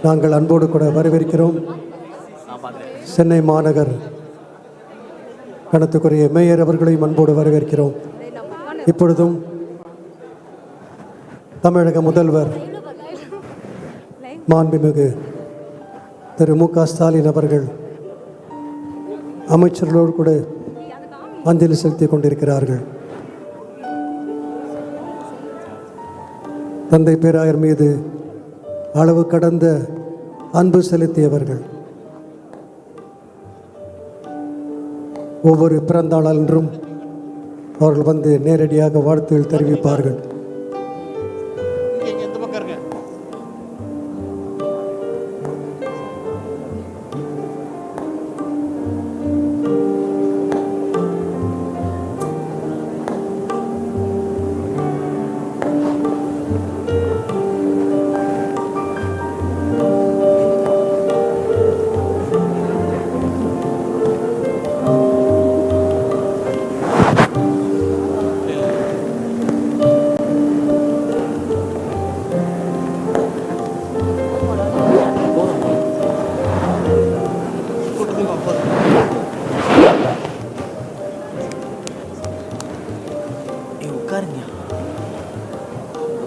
நாங்கள் அன்போடு கூட வரவேற்கிறோம். சென்னை மாநகர் கணத்துக்குரிய மேயர் அவர்களையும் அன்போடு வரவேற்கிறோம். இப்பொழுதும் தமிழக முதல்வர் மாண்புமிகு திரு மு.க. ஸ்டாலின் அவர்கள் அமைச்சர்களோடு கூட அஞ்சலி செலுத்திக் கொண்டிருக்கிறார்கள். தந்தை பேராயர் மீது அளவு கடந்த அன்பு செலுத்தியவர்கள். ஒவ்வொரு பிறந்தநாள் அன்றும் அவர்கள் வந்து நேரடியாக வாழ்த்துகள் தெரிவிப்பார்கள்.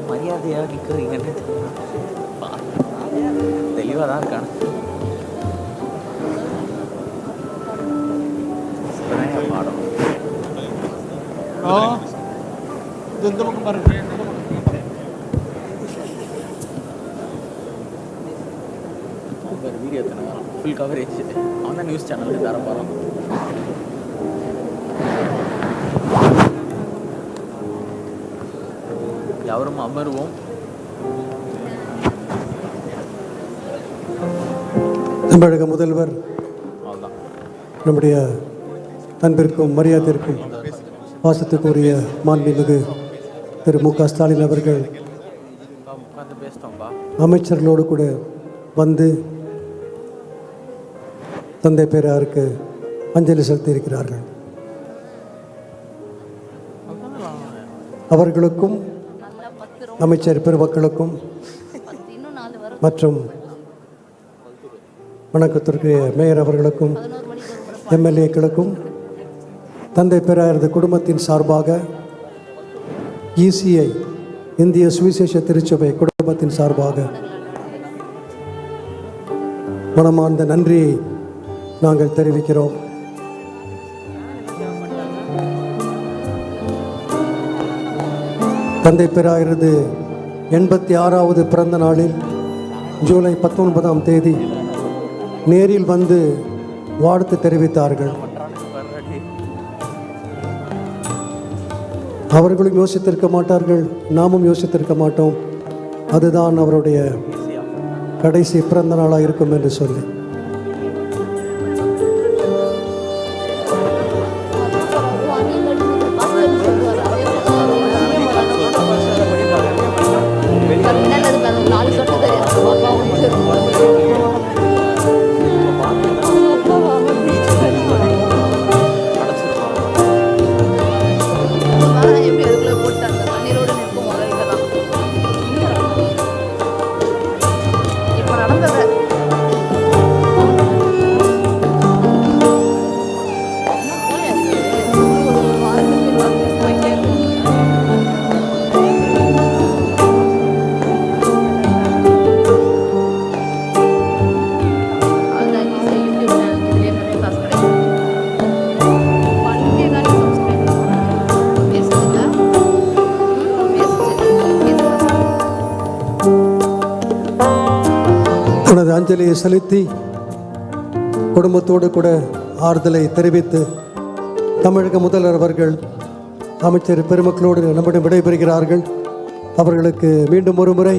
மரியாதையாக நிற்கிறீங்கன்னு தெளிவாக தான் இருக்கான. பாடம் வீடியோ ஃபுல் கவரேஜ் அவன் தான் நியூஸ் சேனலுக்கு தர போகிறான். யாவரும் அமர்வோம். தமிழக முதல்வர் நம்முடைய அன்பிற்கும் மரியாதைக்கும் பாசத்துக்குரிய மாண்புமிகு திரு மு.க. ஸ்டாலின் அவர்கள் அமைச்சர்களோடு கூட வந்து தந்தை பேராருக்கு அஞ்சலி செலுத்தி இருக்கிறார்கள். அவர்களுக்கும் அமைச்சர் பெருமக்களுக்கும் மற்றும் வணக்கத்திற்குரிய மேயர் அவர்களுக்கும் எம்எல்ஏக்களுக்கும் தந்தை பேராயரது குடும்பத்தின் சார்பாக இசிஐ இந்திய சுவிசேஷ திருச்சபை குடும்பத்தின் சார்பாக மனமார்ந்த நன்றியை நாங்கள் தெரிவிக்கிறோம். தந்தை பேராயரது 86வது பிறந்த நாளில் ஜூலை 19ஆம் தேதி நேரில் வந்து வாழ்த்து தெரிவித்தார்கள். அவர்களும் யோசித்திருக்க மாட்டார்கள், நாமும் யோசித்திருக்க மாட்டோம் அதுதான் அவருடைய கடைசி பிறந்த நாளாக இருக்கும் என்று சொல்லி. தனது அஞ்சலியை செலுத்தி குடும்பத்தோடு கூட ஆறுதலை தெரிவித்து தமிழக முதல்வர் அவர்கள் அமைச்சர் பெருமக்களோடு நம்மிடம் விடைபெறுகிறார்கள். அவர்களுக்கு மீண்டும் ஒரு முறை